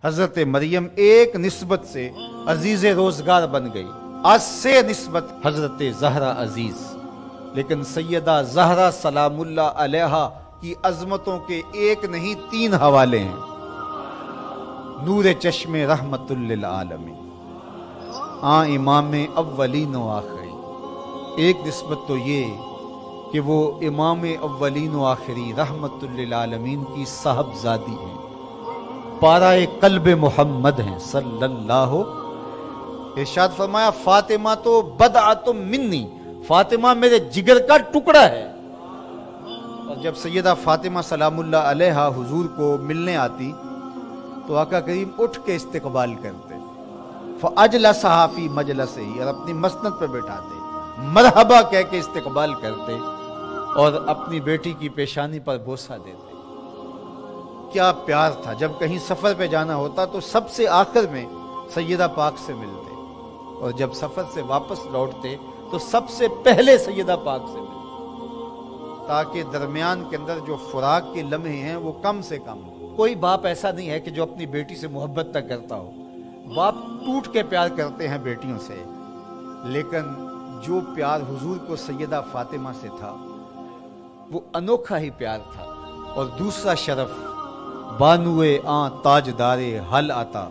हजरत मरियम एक निस्बत से अजीज रोजगार बन गई, आज से निस्बत हजरत जहरा अजीज। लेकिन सैयदा जहरा सलामुल्लाह अलैहा की अजमतों के एक नहीं 3 हवाले हैं। नूर चश्मे रहमतुल लिल आलमीन, इमाम अव्वलीन व आखिरी। एक निस्बत तो ये कि वो इमाम अव्वलीन व आखिरी रहमतुल लिल आलमीन की साहबजादी हैं, पाराए कल्ब मोहम्मद हैं सल्लल्लाहु। इरशाद फरमाया फातिमा तो बदअतुम मिन्नी, फातिमा मेरे जिगर का टुकड़ा है। और जब सैयदा फातिमा सलामुल्लाह अलैहा हुजूर को मिलने आती तो आका करीम उठ के इस्तकबाल करते, फअजला सहाफी मजलस ही, और अपनी मसनद पर बैठाते, मरहबा कह के इस्तकबाल करते और अपनी बेटी की पेशानी पर बोसा देते। क्या प्यार था। जब कहीं सफर पे जाना होता तो सबसे आखिर में सैयदा पाक से मिलते, और जब सफर से वापस लौटते तो सबसे पहले सैयदा पाक से मिलते, ताकि दरमियान के अंदर जो खुराक के लम्हे हैं वो कम से कम हो। कोई बाप ऐसा नहीं है कि जो अपनी बेटी से मोहब्बत तक करता हो, बाप टूट के प्यार करते हैं बेटियों से, लेकिन जो प्यार हुजूर को सैयदा फातिमा से था वो अनोखा ही प्यार था। और दूसरा शरफ बानुए ताजदारे हल आता,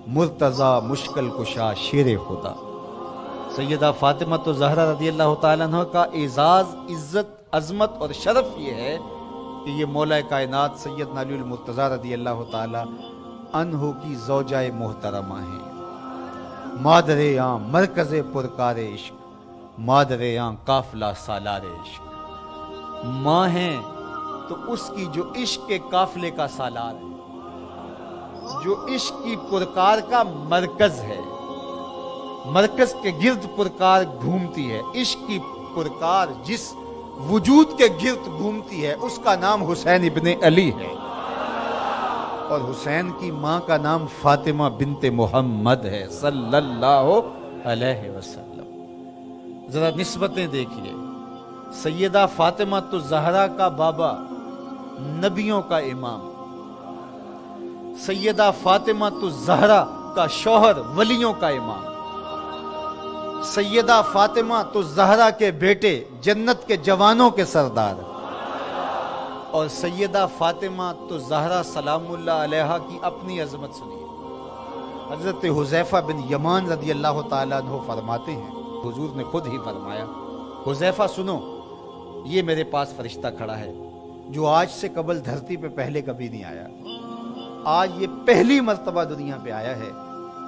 मुर्तजा मुश्किल कुशा शेरे खुदा। सैयदा फातिमा तो जहरा रज़ी अल्लाह तआला अन्हा का एजाज, इज्जत, अजमत और शरफ ये है कि ये मौला कायनात सैयदना अली मुर्तजा रज़ी अल्लाह तआला अन्हु की ज़ौजाए मोहतरमा है। मादरे मरकज़े पुरकारे इश्क, मादरे काफिला सालारे इश्क। माँ है तो उसकी जो इश्क के काफिले का सालार है, जो इश्क की पुरकार का मरकज है, मरकज के गिर्द पुरकार घूमती है। इश्क की पुरकार जिस वजूद के गिर्द घूमती है उसका नाम हुसैन इब्ने अली है, और हुसैन की माँ का नाम फातिमा बिनते मोहम्मद है सल्लल्लाहु अलैहि वसल्लम। जरा निस्बतें देखिए, सैयदा फातिमा तो जहरा का बाबा नबियों का इमाम, सैयदा फातिमा तो जहरा का शौहर वलियों का इमाम, सैयदा फातिमा तो जहरा के बेटे जन्नत के जवानों के सरदार, और सैयदा फातिमा तो जहरा सलामुल्लाह अलैहा की अपनी अजमत सुनिए। हजरत हुज़ैफा बिन यमान रज़ी अल्लाह तआला अन्हु फरमाते हैं, हुजूर ने खुद ही फरमाया, हुज़ैफा सुनो, ये मेरे पास फरिश्ता खड़ा है जो आज से कबल धरती पे पहले कभी नहीं आया। आज ये पहली मर्तबा दुनिया पे आया है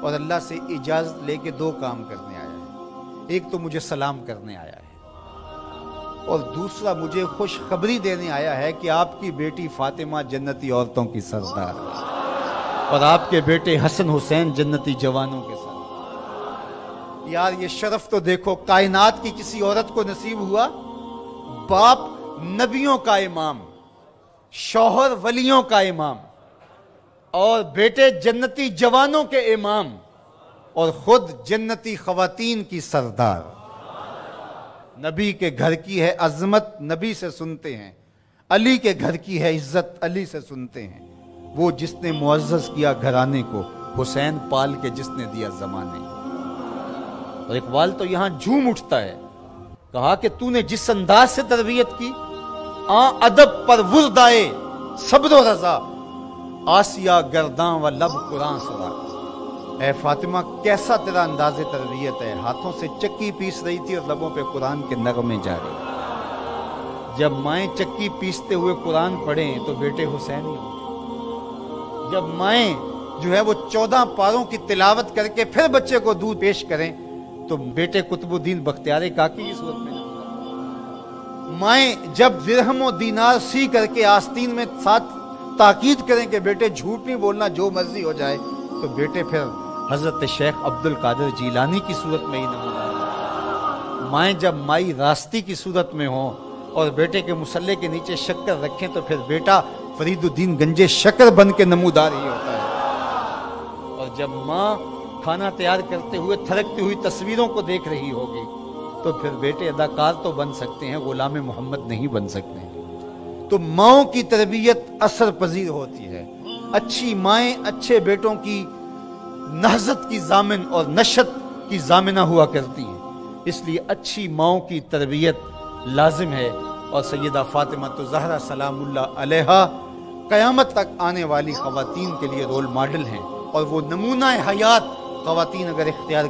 और अल्लाह से इजाजत लेके 2 काम करने आया है। एक तो मुझे सलाम करने आया है और दूसरा मुझे खुशखबरी देने आया है कि आपकी बेटी फातिमा जन्नती औरतों की सरदार है और आपके बेटे हसन हुसैन जन्नती जवानों के सरदार। यार ये शरफ तो देखो, कायनात की किसी औरत को नसीब हुआ, बाप नबियों का इमाम, शौहर वलियों का इमाम, और बेटे जन्नती जवानों के इमाम, और खुद जन्नती खवातीन की सरदार। नबी के घर की है अजमत, नबी से सुनते हैं। अली के घर की है इज्जत, अली से सुनते हैं। वो जिसने मुअज़्ज़ज़ किया घराने को, हुसैन पाल के जिसने दिया जमाने। और इकबाल तो यहां झूम उठता है, कहा कि तूने जिस अंदाज से तरबियत की, अदब पर वुर्दाए सब्र रजा, आसिया गर्दां व लब कुरान सुना। ऐ फातिमा, कैसा तेरा अंदाज़े तरबियत है, हाथों से चक्की पीस रही थी और लबों पे कुरान के नगमे जारी। जब माएँ चक्की पीसते हुए कुरान पढ़ें तो बेटे हुसैन ही हों। जब माएँ जो है वो 14 पारों की तिलावत करके फिर बच्चे को दूध पेश करें तो बेटे कुतुबुद्दीन बख्तियार काकी की सूरत में। माएँ जब दिरहम और दीनार सी करके आस्तीन में साथ ताकीद करें कि बेटे झूठ नहीं बोलना, जो मर्जी हो जाए, तो बेटे फिर हजरत शेख अब्दुल कादिर जीलानी की सूरत में ही नमूदार। माएँ जब माई रास्ती की सूरत में हो और बेटे के मुसल्ले के नीचे शक्कर रखें तो फिर बेटा फरीदुद्दीन गंजे शक्कर बन के नमूदार ही होता है। और जब माँ खाना तैयार करते हुए थरकती हुई तस्वीरों को देख रही होगी तो फिर बेटे अदाकार तो बन सकते हैं, गुलाम मोहम्मद नहीं बन सकते। तो माओं की तरबियत असर पजीर होती है। अच्छी माएँ अच्छे बेटों की नहज़त की जामिन और नशत की जामिना हुआ करती हैं। इसलिए अच्छी माओं की तरबियत लाजिम है। और सैयदा फातिमा तो ज़हरा सलामुल्लाह अलैहा क़यामत तक आने वाली ख़वातीन के लिए रोल मॉडल हैं, और वो नमूना हयात ख़वातीन अगर इख्तियार